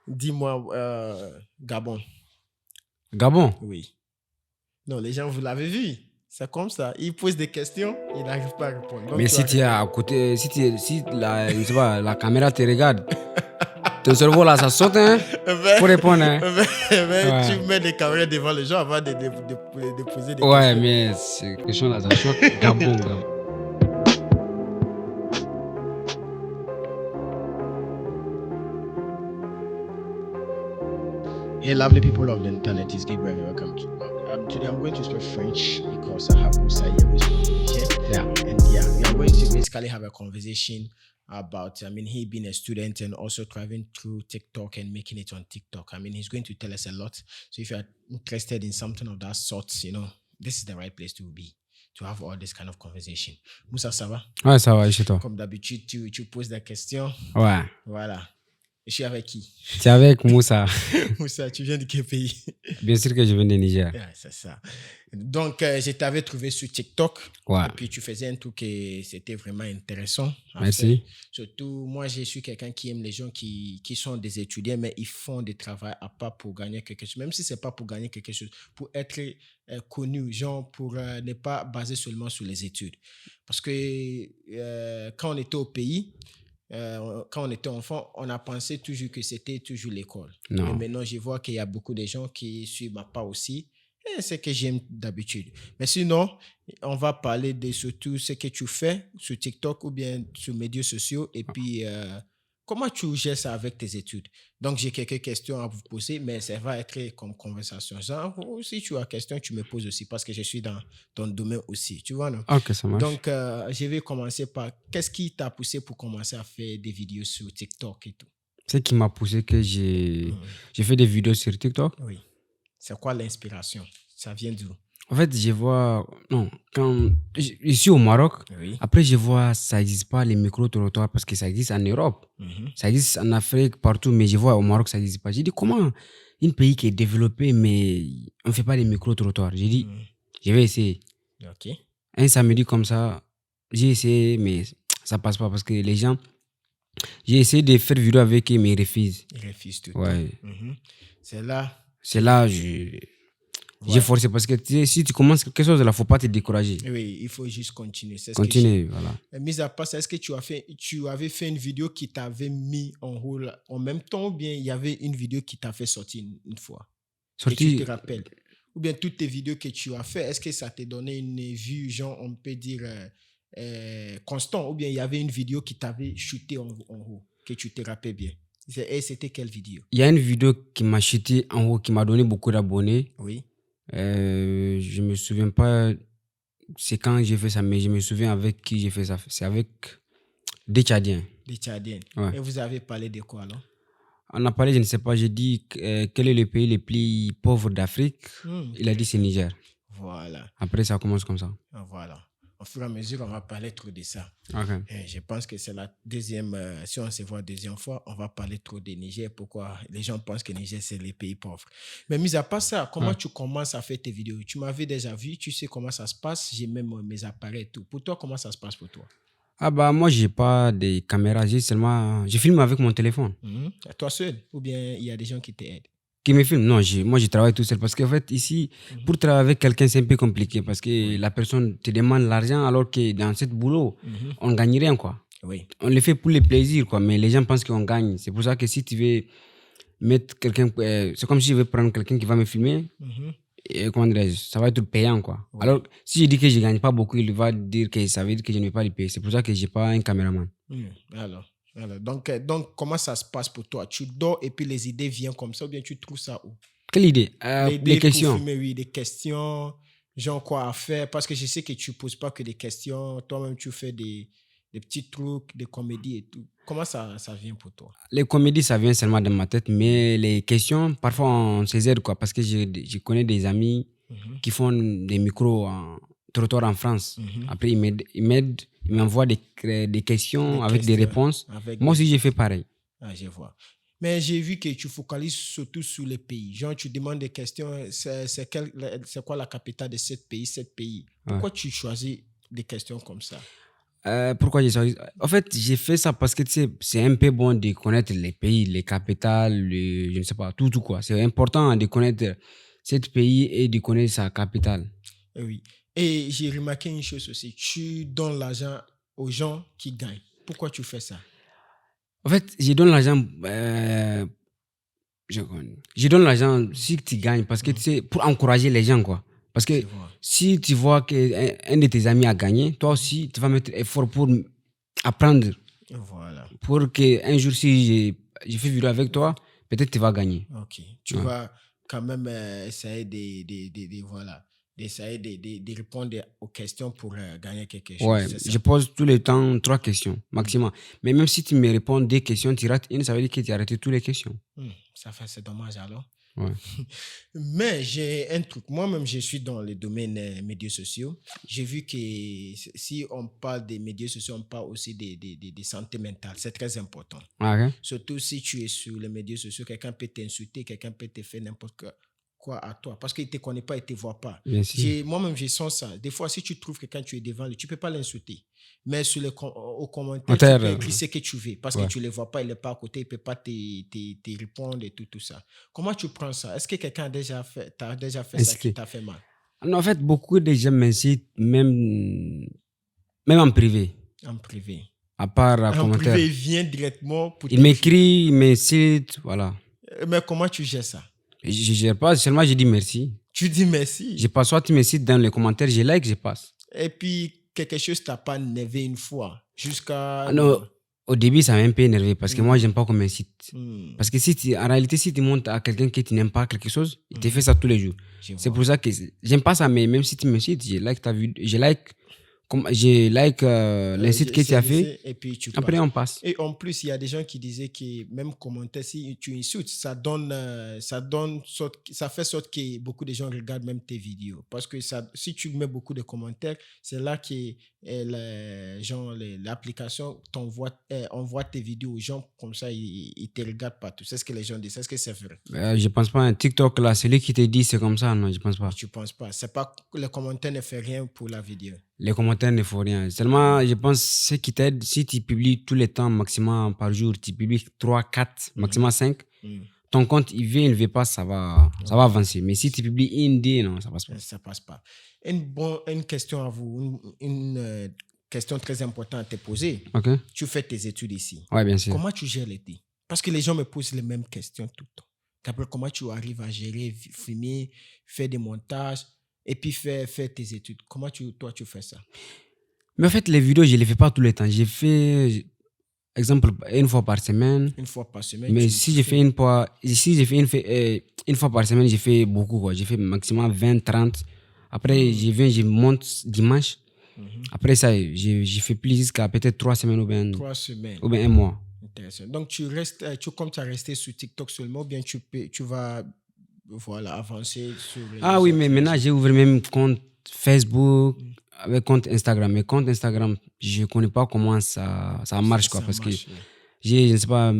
Dis-moi, Gabon. Gabon? Oui. Non, les gens, vous l'avez vu. C'est comme ça. Ils posent des questions, ils n'arrivent pas à répondre. Donc, Mais tu si vas tu es à répondre. côté, si la, je sais pas, la caméra te regarde, ton cerveau là, ça saute, hein? Faut répondre, hein? Tu Ouais. mets des caméras devant les gens avant de poser des Ouais, questions. mais ces questions-là, ça choque. Gabon, Gabon. Hey, lovely people of the internet, it's Gabriel. Welcome to. Today I'm going to speak French because I have Musa here with me. Yeah. And we are going to basically have a conversation about, he being a student and also traveling through TikTok and making it on TikTok. He's going to tell us a lot. So if you are interested in something of that sort, this is the right place to be, to have all this kind of conversation. Moussa, ça va? Ouais, ça va, et chez toi? Comme d'habitude, tu poses des questions. Ouais. Voilà. Je suis avec qui? Tu es avec Moussa. Moussa, tu viens de quel pays? Bien sûr que je viens de Niger. Ouais, c'est ça. Donc, je t'avais trouvé sur TikTok. Ouais. Et puis, tu faisais un truc et c'était vraiment intéressant. Merci. Surtout, moi, je suis quelqu'un qui aime les gens qui sont des étudiants, mais ils font du travail à part pour gagner quelque chose. Même si ce n'est pas pour gagner quelque chose, pour être connu, genre pour ne pas baser seulement sur les études. Parce que quand on était au pays, quand on était enfant, on a pensé toujours que c'était toujours l'école. Non. Mais maintenant, je vois qu'il y a beaucoup de gens qui suivent ma part aussi. Et c'est ce que j'aime d'habitude. Mais sinon, on va parler de surtout ce que tu fais sur TikTok ou bien sur les médias sociaux. Et puis, comment tu gères ça avec tes études? Donc, j'ai quelques questions à vous poser, mais ça va être comme conversation. Genre, si tu as des questions, tu me poses aussi parce que je suis dans ton domaine aussi. Tu vois, non? Ok, ça marche. Donc, je vais commencer par qu'est-ce qui t'a poussé pour commencer à faire des vidéos sur TikTok et tout? Ce qui m'a poussé que j'ai fait des vidéos sur TikTok. Oui. C'est quoi l'inspiration? Ça vient d'où? En fait, je vois, non, quand ici au Maroc, Oui. après je vois ça n'existe pas les micro-trottoirs parce que ça existe en Europe, ça existe en Afrique, partout, mais je vois au Maroc ça n'existe pas. J'ai dit comment un pays qui est développé, mais on ne fait pas les micro-trottoirs. J'ai dit, je vais essayer. Ok. Un samedi comme ça, j'ai essayé, mais ça passe pas parce que les gens, j'ai essayé de faire vidéo avec eux, mais ils refusent. Ils refusent tout. Ouais. C'est là. C'est là, j'ai forcé parce que tu sais, si tu commences quelque chose, il ne faut pas te décourager. Oui, il faut juste continuer. C'est Continue, voilà. Mis à part ça, est-ce que tu avais fait une vidéo qui t'avait mis en rôle en même temps ou bien il y avait une vidéo qui t'a fait sortir une fois? Sorti. Et tu te rappelles? Ou bien toutes tes vidéos que tu as fait, est-ce que ça t'a donné une vue, genre, on peut dire, constant? Ou bien il y avait une vidéo qui t'avait chuté en haut, que tu te rappelles bien? Et c'était quelle vidéo? Il y a une vidéo qui m'a chuté en haut, qui m'a donné beaucoup d'abonnés. Oui. Je me souviens pas c'est quand j'ai fait ça, mais je me souviens avec qui j'ai fait ça. C'est avec des Tchadiens. Des Tchadiens. Ouais. Et vous avez parlé de quoi alors? On a parlé, je ne sais pas, j'ai dit quel est le pays le plus pauvre d'Afrique. Il a dit c'est Niger. Voilà. Après, ça commence comme ça. Voilà. Au fur et à mesure, on va parler trop de ça. Okay. Et je pense que c'est la deuxième, si on se voit la deuxième fois, on va parler trop de Niger. Pourquoi les gens pensent que Niger, c'est les pays pauvres. Mais mis à part ça, comment tu commences à faire tes vidéos? Tu m'avais déjà vu, tu sais comment ça se passe. J'ai même mes appareils et tout. Pour toi, comment ça se passe pour toi? Ah bah moi, j'ai pas de caméra, j'ai seulement... Je filme avec mon téléphone. Toi seul? Ou bien il y a des gens qui t'aident? Qui me filme? Non, moi je travaille tout seul parce qu'en fait ici, pour travailler avec quelqu'un c'est un peu compliqué parce que la personne te demande l'argent alors que dans ce boulot, on ne gagne rien quoi. Oui. On le fait pour le plaisir quoi, mais les gens pensent qu'on gagne. C'est pour ça que si tu veux mettre quelqu'un, c'est comme si je veux prendre quelqu'un qui va me filmer, et comment dirais-je, ça va être payant quoi. Oui. Alors si je dis que je ne gagne pas beaucoup, il va dire que ça veut dire que je ne vais pas le payer. C'est pour ça que je n'ai pas un caméraman. Alors, donc, comment ça se passe pour toi? Tu dors et puis les idées viennent comme ça ou bien tu trouves ça où? Quelle idée? Les questions. Pour filmer, oui, des questions, genre quoi à faire. Parce que je sais que tu ne poses pas que des questions. Toi-même, tu fais des petits trucs, des comédies et tout. Comment ça vient pour toi? Les comédies, ça vient seulement dans ma tête. Mais les questions, parfois, on se aide quoi. Parce que je connais des amis qui font des micros en trottoir en France. Après, ils m'aident. Ils m'envoient des questions avec des réponses. Moi aussi, j'ai fait pareil. Ah, je vois. Mais j'ai vu que tu focalises surtout sur les pays. Genre, tu demandes des questions, c'est quoi la capitale de ce pays? Pourquoi tu choisis des questions comme ça? Pourquoi j'ai choisi? En fait, j'ai fait ça parce que tu sais, c'est un peu bon de connaître les pays, les capitales, je ne sais pas, tout quoi. C'est important de connaître ce pays et de connaître sa capitale. Oui. Et j'ai remarqué une chose aussi. Tu donnes l'argent aux gens qui gagnent. Pourquoi tu fais ça? En fait, je donne l'argent. Je donne l'argent si tu gagnes parce que tu sais, pour encourager les gens, quoi. Parce que si tu vois qu'un de tes amis a gagné, toi aussi, tu vas mettre effort pour apprendre. Voilà. Pour qu'un jour, si je fais vidéo avec toi, peut-être tu vas gagner. Ok. Tu vas quand même essayer d'essayer de répondre aux questions pour gagner quelque chose. Ouais, je pose tout le temps 3 questions maximum. Mais même si tu me réponds 2 questions, tu rates une, ça veut dire que tu as arrêté toutes les questions. Ça fait, c'est dommage alors. Ouais. Mais j'ai un truc. Moi-même, je suis dans le domaine médias sociaux. J'ai vu que si on parle des médias sociaux, on parle aussi de santé mentale. C'est très important. Okay. Surtout si tu es sur les médias sociaux, quelqu'un peut t'insulter, quelqu'un peut te faire n'importe quoi à toi parce qu'il ne te connaît pas et ne te voit pas. Moi-même, je sens ça. Des fois, si tu trouves quelqu'un, tu es devant lui, tu ne peux pas l'insulter. Mais sur aux commentaires, tu peux écrire ce que tu veux parce que tu ne le vois pas, il n'est pas à côté, il ne peut pas te répondre et tout ça. Comment tu prends ça? Est-ce que quelqu'un a déjà fait ça qui t'a fait mal? Non, en fait, beaucoup de gens m'incitent, même en privé. En privé. À part en commentaire. Privé, il vient directement pour il m'écrit, il m'incite, voilà. Mais comment tu gères ça? Je ne gère pas, seulement je dis merci. Tu dis merci? Je passe, soit tu m'incites dans les commentaires, je like, je passe. Et puis, quelque chose t'a pas énervé une fois jusqu'à... Non, au début, ça m'a un peu énervé parce que moi, j'aime pas qu'on m'incite. Parce que en réalité, si tu montres à quelqu'un que tu n'aimes pas quelque chose, il te fait ça tous les jours. C'est pour ça que j'aime pas ça, mais même si tu m'incites, je like ta vidéo, je like l'incite que tu as fait. Et puis après, on passe. Et en plus, il y a des gens qui disaient que même commenter, si tu insultes, ça fait sorte que beaucoup de gens regardent même tes vidéos. Parce que si tu mets beaucoup de commentaires, c'est là que l'application envoie tes vidéos aux gens, comme ça, ils te regardent partout. C'est ce que les gens disent. Est-ce que c'est vrai? Je pense pas. TikTok, là, celui qui te dit c'est comme ça, non, je pense pas. Tu penses pas? C'est pas les commentaires ne font rien pour la vidéo. Les commentaires ne font rien. Seulement, je pense ce qui t'aide, si tu publies tous les temps, maximum par jour, tu publies 3, 4, maximum 5, ton compte, il veut pas, ça va avancer. Mais si tu publies une idée, non, ça passe pas. Ça passe pas. Une question à vous, une question très importante à te poser. Okay. Tu fais tes études ici. Oui, bien sûr. Comment tu gères l'été? Parce que les gens me posent les mêmes questions tout le temps. Gabriel, comment tu arrives à gérer, filmer, faire des montages et puis faire tes études? Comment toi, tu fais ça? Mais en fait, les vidéos, je ne les fais pas tout le temps. J'ai fait, exemple, une fois par semaine. Une fois par semaine. Mais si j'ai fait une fois par semaine, j'ai fait beaucoup, quoi. J'ai fait maximum 20, 30. Après, je monte dimanche. Après ça, j'ai fait plus jusqu'à peut-être 3 semaines ou bien 3 semaines. Ou bien un mois. Intéressant. Donc, tu comme tu as resté sur TikTok seulement, ou bien tu vas avancer sur les oui, mais maintenant, j'ai ouvert même compte Facebook, avec compte Instagram. Mais compte Instagram, je ne connais pas comment ça marche, quoi. Parce que j'ai, je ne sais pas,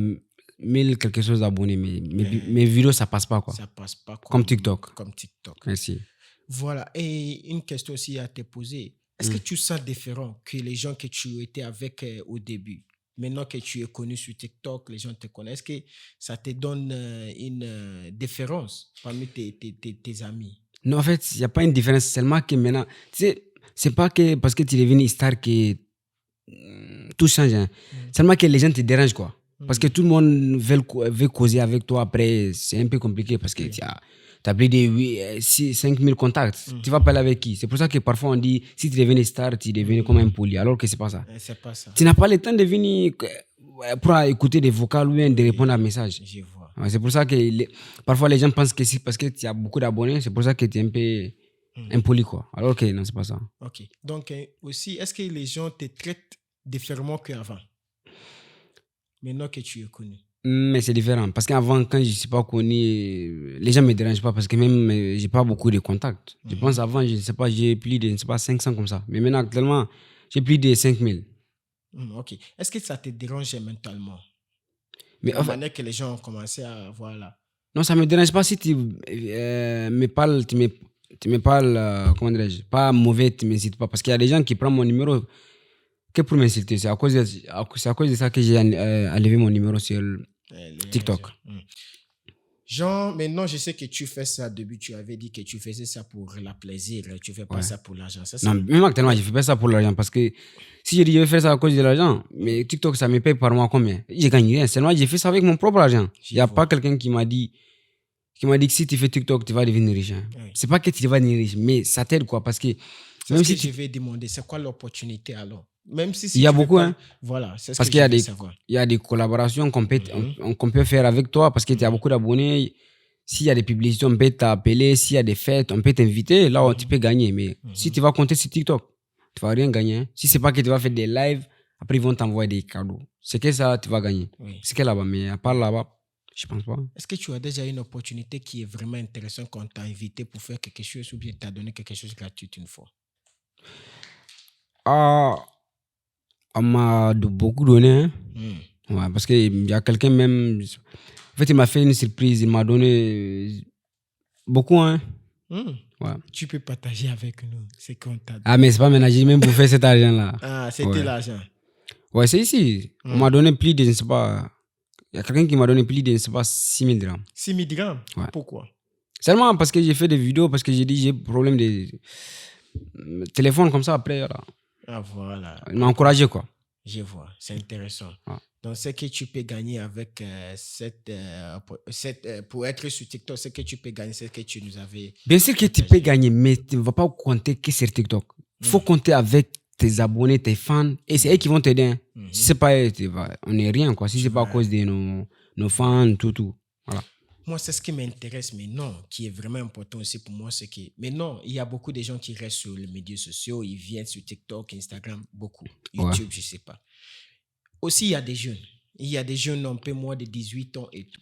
1000 quelque chose d'abonnés, mais mes vidéos, ça ne passe pas, quoi. Ça passe pas comme TikTok. Comme TikTok. Merci. Voilà. Et une question aussi à te poser. Est-ce que tu sens différent que les gens que tu étais avec au début? Maintenant que tu es connu sur TikTok, les gens te connaissent. Est-ce que ça te donne une différence parmi tes amis? Non, en fait, il n'y a pas une différence. Seulement que maintenant, tu sais, c'est pas que parce que tu es devenu star que tout change. Hein. Seulement que les gens te dérangent, quoi. Parce que tout le monde veut causer avec toi. Après, c'est un peu compliqué parce que tu as plus de 5000 contacts. Tu vas parler avec qui? C'est pour ça que parfois on dit si tu deviens star, tu deviens comme un poli. Alors que c'est pas ça. C'est pas ça. Tu n'as pas le temps de venir pour écouter des vocales ou bien de répondre à un message. Je vois. C'est pour ça que parfois les gens pensent que c'est parce que tu as beaucoup d'abonnés, c'est pour ça que tu es un peu impoli, quoi. Alors que non, c'est pas ça. Ok. Donc aussi, est-ce que les gens te traitent différemment qu'avant? Maintenant que tu es connu. Mais c'est différent. Parce qu'avant, quand je ne suis pas connu, les gens ne me dérangent pas parce que même je n'ai pas beaucoup de contacts. Je pense avant, je ne sais pas, j'ai plus de 500 comme ça. Mais maintenant, actuellement, j'ai plus de 5000. Ok. Est-ce que ça te dérange mentalement? Mais la manière que les gens ont commencé à voir là. Non, ça ne me dérange pas si tu me parles, tu me parles, comment dirais-je, pas mauvais, tu ne m'incites pas. Parce qu'il y a des gens qui prennent mon numéro. que pour m'insulter. C'est à cause de ça que j'ai enlevé mon numéro sur TikTok. Genre, maintenant, je sais que tu fais ça. Au début, tu avais dit que tu faisais ça pour le plaisir. Tu ne fais pas ça pour l'argent. Ça, non, même actuellement, je ne fais pas ça pour l'argent. Parce que si je dis je vais faire ça à cause de l'argent, mais TikTok, ça me paye par mois combien? Je gagne rien. Seulement, j'ai fait ça avec mon propre argent. Il n'y a pas quelqu'un qui m'a dit que si tu fais TikTok, tu vas devenir riche. Hein. Oui. C'est pas que tu vas devenir riche, mais ça t'aide quoi. Parce que même si je vais demander, c'est quoi l'opportunité alors? Même si il y a beaucoup, hein. Voilà, c'est ce parce que qu'il y a des collaborations qu'on peut faire avec toi parce que tu as beaucoup d'abonnés. S'il y a des publicités, on peut t'appeler. S'il y a des fêtes, on peut t'inviter. Là, tu peux gagner. Mais si tu vas compter sur TikTok, tu ne vas rien gagner. Hein. Si ce n'est pas que tu vas faire des lives, après ils vont t'envoyer des cadeaux. C'est que ça, tu vas gagner. Oui. C'est que là-bas. Mais à part là-bas, je ne pense pas. Est-ce que tu as déjà une opportunité qui est vraiment intéressante quand on t'a invité pour faire quelque chose ou bien tu as donné quelque chose gratuit une fois? On m'a beaucoup donné. Hein. Ouais, parce qu'il y a quelqu'un même... En fait, il m'a fait une surprise. Il m'a donné beaucoup. Hein. Ouais. Tu peux partager avec nous ce qu'on t'a donné. Ah, mais c'est pas ménager même pour faire cet argent-là. Ah, c'était l'argent. Ouais, c'est ici. On m'a donné plus de, je ne sais pas... Il y a quelqu'un qui m'a donné plus de, je ne sais pas, 6 000 dirhams. 6 000 dirhams? Ouais. Pourquoi? Seulement parce que j'ai fait des vidéos, parce que j'ai dit j'ai problème de téléphone comme ça après. Là. Ah, voilà. Il m'a encouragé, quoi. Je vois, c'est intéressant. Ah. Donc, ce que tu peux gagner avec pour être sur TikTok, ce que tu peux gagner, c'est ce que tu nous avais... Bien sûr que tu peux gagner, mais tu ne vas pas compter que sur TikTok. Il faut compter avec tes abonnés, tes fans, et c'est eux qui vont t'aider. Hein. Si ce n'est pas eux, on n'est rien, quoi. Si ce n'est pas à cause de nos fans, tout. Voilà. Moi, c'est ce qui m'intéresse maintenant, qui est vraiment important aussi pour moi, c'est que maintenant, il y a beaucoup de gens qui restent sur les médias sociaux, ils viennent sur TikTok, Instagram, beaucoup. YouTube, je ne sais pas. Aussi, il y a des jeunes. Il y a des jeunes un peu moins de 18 ans et tout.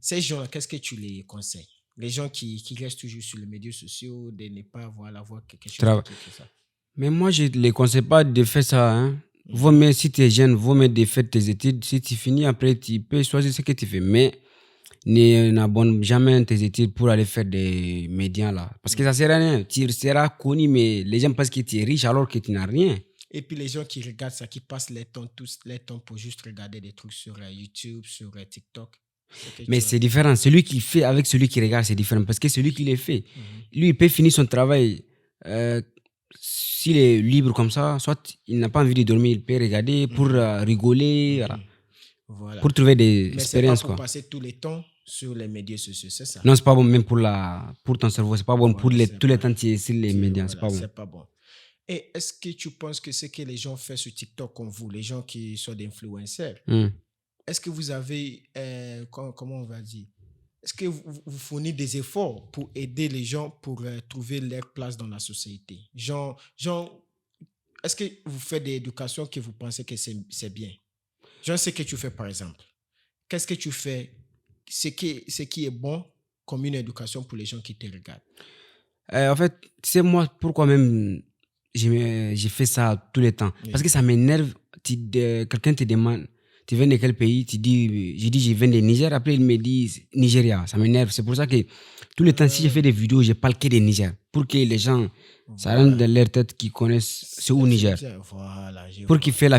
Ces gens-là, qu'est-ce que tu les conseilles? Les gens qui restent toujours sur les médias sociaux, de ne pas avoir quelque chose comme ça. Mais moi, je ne les conseille pas de faire ça. Hein. Vaut mieux, si tu es jeune, vaut mieux de faire tes études. Si tu finis, après, tu peux choisir ce que tu fais. Mais n'abonne jamais tes études pour aller faire des médias là. Parce que ça ne sert à rien. Tu seras connu, mais les gens pensent que tu es riche alors que tu n'as rien. Et puis les gens qui regardent ça, qui passent tous les temps pour juste regarder des trucs sur YouTube, sur TikTok. Mais c'est différent. Celui qui fait avec celui qui regarde, c'est différent. Parce que celui qui les fait, lui, il peut finir son travail. S'il est libre comme ça, soit il n'a pas envie de dormir, il peut regarder pour rigoler, voilà. Pour trouver des expériences. Mais c'est pas pour passer tout le temps sur les médias sociaux, c'est ça? Non, c'est pas bon même pour ton cerveau. C'est pas bon pour tous les temps sur les médias. C'est pas bon. C'est pas bon. Et est-ce que tu penses que ce que les gens font sur TikTok comme vous, les gens qui sont des influenceurs, est-ce que vous avez, comment on va dire, est-ce que vous fournissez des efforts pour aider les gens pour trouver leur place dans la société? Genre, est-ce que vous faites des éducations que vous pensez que c'est bien? Genre, ce que tu fais par exemple. Qu'est-ce que tu fais? Ce qui est bon comme une éducation pour les gens qui te regardent? En fait, c'est moi, pourquoi même j'ai fait ça tout le temps. Oui. Parce que ça m'énerve. Quelqu'un te demande, tu viens de quel pays? J'ai dit, je viens de Niger. Après, il me dit Nigeria. Ça m'énerve. C'est pour ça que tout le temps, si je fais des vidéos, je parle que de Niger. Pour que les gens, ça rentre dans leur tête qu'ils connaissent c'est où Niger. Voilà, pour qu'il fait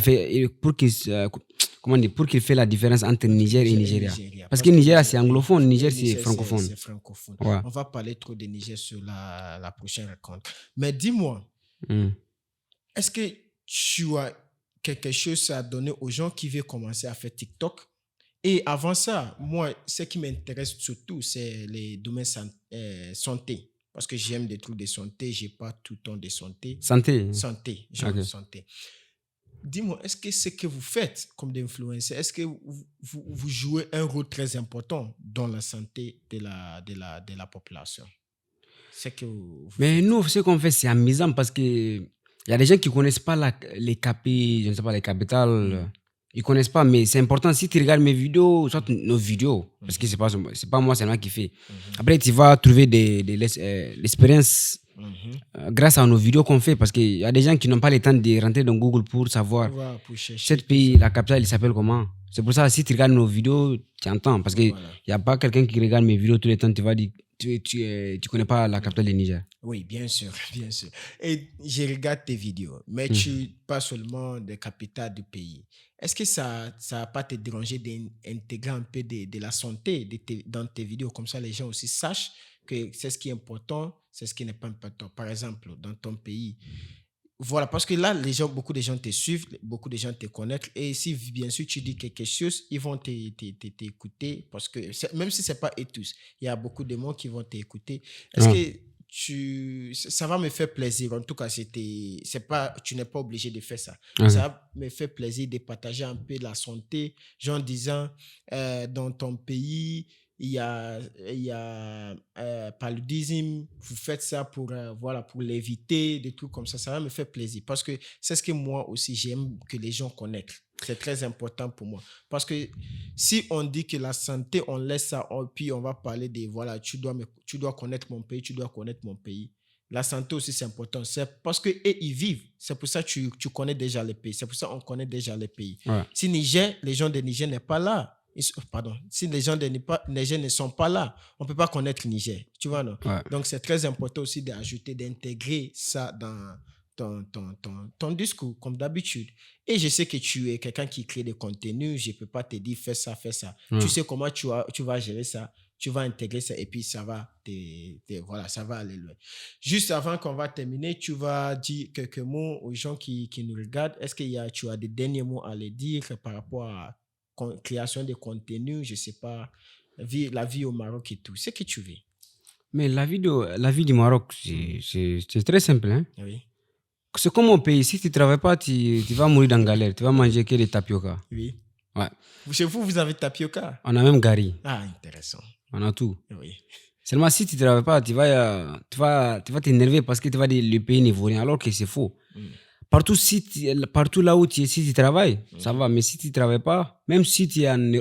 pour qu'il fait la différence entre Niger et Nigeria. Parce que Nigeria, c'est anglophone, Niger, c'est francophone. C'est francophone. Ouais. On va parler trop de Niger sur la prochaine rencontre. Mais dis-moi, est-ce que tu as quelque chose à donner aux gens qui veulent commencer à faire TikTok? Et avant ça, moi, ce qui m'intéresse surtout, c'est les domaines santé. Parce que j'aime des trucs de santé, je n'ai pas tout le temps de santé. Santé, santé. Dis-moi, est-ce que ce que vous faites comme des influenceurs, est-ce que vous jouez un rôle très important dans la santé de la population? Mais nous, ce qu'on fait, c'est amusant parce que il y a des gens qui ne connaissent pas les capitales. Ils ne connaissent pas, mais c'est important. Si tu regardes mes vidéos, soit nos vidéos, parce que ce n'est pas moi, c'est moi qui fais. Après, tu vas trouver l'expérience grâce à nos vidéos qu'on fait. Parce qu'il y a des gens qui n'ont pas le temps de rentrer dans Google pour savoir cet pays, la capitale, il s'appelle comment. C'est pour ça, si tu regardes nos vidéos, tu entends. Parce qu'il n'y a pas quelqu'un qui regarde mes vidéos tout le temps, tu vas dire tu connais pas la capitale du Niger. Oui, bien sûr, bien sûr. Et je regarde tes vidéos, mais pas seulement des capitales du pays. Est-ce que ça va pas te déranger d'intégrer un peu de la santé dans tes vidéos, comme ça les gens aussi sachent que c'est ce qui est important, c'est ce qui n'est pas important. Par exemple, dans ton pays, voilà, parce que là, beaucoup de gens te suivent, beaucoup de gens te connaissent. Et si, bien sûr, tu dis quelque chose, ils vont t'écouter. Parce que même si ce n'est pas eux tous, il y a beaucoup de monde qui vont t'écouter. Est-ce Ah. que ça va me faire plaisir? En tout cas, tu n'es pas obligé de faire ça. Ok. Ça va me faire plaisir de partager un peu la santé, genre en disant, dans ton pays, il y a paludisme, vous faites ça pour l'éviter, des trucs comme ça va me faire plaisir parce que c'est ce que moi aussi j'aime que les gens connaissent. C'est très important pour moi parce que si on dit que la santé, on laisse ça, puis on va parler de voilà, tu dois connaître mon pays, tu dois connaître mon pays. La santé aussi, c'est important. C'est parce qu'eux, ils vivent. C'est pour ça que tu connais déjà les pays. C'est pour ça qu'on connaît déjà les pays. Ouais. Si Niger, les gens de Niger n'est pas là, pardon, si les gens de Niger ne sont pas là, on ne peut pas connaître Niger. Tu vois, non? Ouais. Donc, c'est très important aussi d'ajouter, d'intégrer ça dans ton discours, comme d'habitude. Et je sais que tu es quelqu'un qui crée des contenus. Je ne peux pas te dire, fais ça, fais ça. Ouais. Tu sais comment tu vas gérer ça. Tu vas intégrer ça et puis ça va, voilà, ça va aller loin. Juste avant qu'on va terminer, tu vas dire quelques mots aux gens qui nous regardent. Est-ce que tu as des derniers mots à les dire par rapport à création de contenu, je sais pas, la vie au Maroc et tout, ce que tu veux. Mais la vie du Maroc, c'est très simple. Hein? Oui. C'est comme au pays. Si tu ne travailles pas, tu vas mourir dans la galère. Tu vas manger que des tapioca. Oui. Ouais. Chez vous avez tapioca? On a même gari. Ah, intéressant. On a tout. Oui. Seulement si tu ne travailles pas, tu vas t'énerver parce que tu vas dire le pays ne vaut rien, alors que c'est faux. Partout là où tu es, si tu travailles, ça va. Mais si tu ne travailles pas, même si tu es en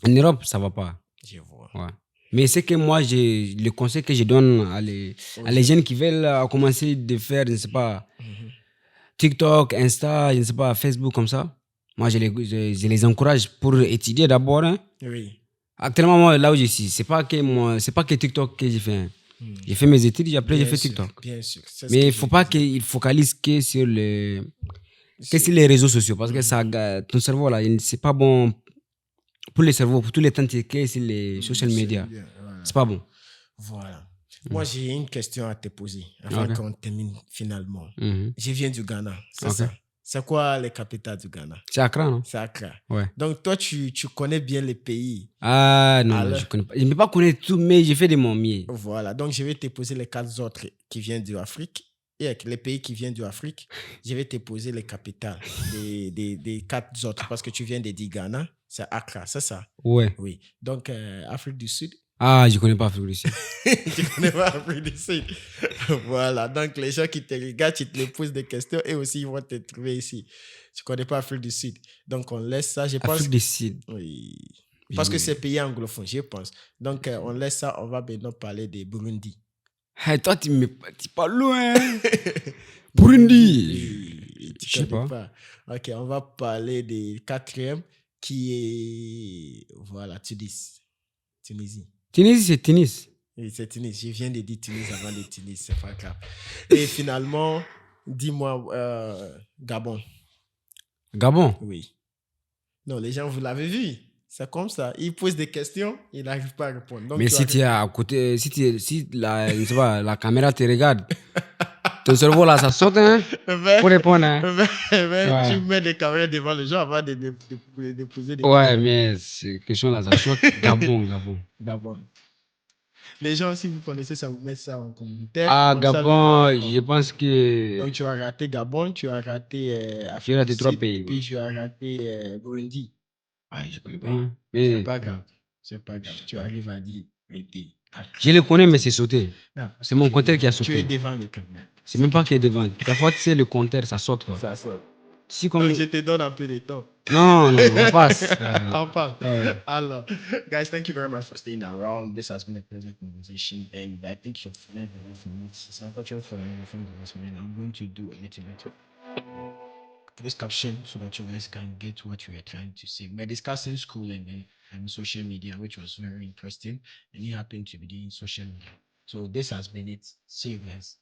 Europe, ça ne va pas. Je vois. Ouais. Mais c'est que moi, le conseil que je donne à les jeunes qui veulent commencer de faire, je ne sais pas, TikTok, Insta, je ne sais pas, Facebook comme ça, moi, je les encourage pour étudier d'abord. Hein. Oui. Actuellement, moi, là où je suis, c'est pas que TikTok que j'ai fait. Hein. J'ai fait mes études, après j'ai fait TikTok. Bien sûr. Mais il ne faut pas qu'il focalise que sur les réseaux sociaux parce que ça, ton cerveau, là, c'est pas bon pour le cerveau, pour tous les temps que sur les social media. Voilà. C'est pas bon. Voilà. Moi, j'ai une question à te poser avant qu'on termine finalement. Je viens du Ghana, c'est ça. C'est quoi les capitales du Ghana? C'est Accra, non? C'est Accra. Ouais. Donc, toi, tu connais bien les pays. Ah non, je connais pas. Je ne peux pas connaître tout, mais j'ai fait de mon mieux. Voilà. Donc, je vais te poser les 4 autres qui viennent de l'Afrique. Et avec les pays qui viennent de l'Afrique, je vais te poser les capitales des 4 autres parce que tu viens de dire Ghana, c'est Accra, c'est ça? Ouais. Oui. Donc, Afrique du Sud. Ah, je ne connais pas Afrique du Sud. Tu ne connais pas Afrique du Sud. Voilà. Donc, les gens qui te regardent, tu te posent des questions et aussi, ils vont te trouver ici. Tu ne connais pas Afrique du Sud. Donc, on laisse ça. Afrique du Sud. Oui. Parce que c'est pays anglophone, je pense. Donc, on laisse ça. On va maintenant parler de Burundi. Hey, toi, tu parles loin. Burundi. Tu ne connais pas. Ok, on va parler du 4e qui est. Voilà, Tunisie. Tunisie, c'est Tunis. Oui, c'est Tunis. Je viens de dire Tunis avant de Tunis, c'est pas grave. Et finalement, dis-moi, Gabon. Gabon? Oui. Non, les gens, vous l'avez vu. C'est comme ça. Ils posent des questions, ils n'arrivent pas à répondre. Donc, mais si tu es à côté, si la caméra te regarde, ton cerveau là, ça saute, hein? Pour répondre, hein? Ouais. Tu mets des caméras devant les gens avant de poser des questions. Ouais, mais ces questions-là, ça choque. Gabon. Les gens, si vous connaissez ça, vous mettez ça en commentaire. Ah, Gabon, je pense que... Donc, tu as raté Gabon, tu as raté J'ai raté 3 pays. Puis, tu as raté Burundi. Ouais, je connais pas. Mais... C'est pas grave. C'est pas grave. Tu arrives à dire... Je le connais, mais c'est sauté. C'est mon compteur qui a sauté. Tu es devant le caméra. C'est même pas qu'il est devant. Parfois, tu sais, le compteur, ça saute. Quoi. Ça saute. Si comme... Donc, je te donne un peu de temps. Non, on passe. On passe. Alors, guys, thank you very much for staying around. This has been a pleasant conversation, and I think you've learned a lot from it. It's unfortunate for me. I'm going to do a little bit this caption so that you guys can get what we are trying to say. We're discussing schooling. social media, which was very interesting. And he happened to be doing social media. So this has been it. See you guys.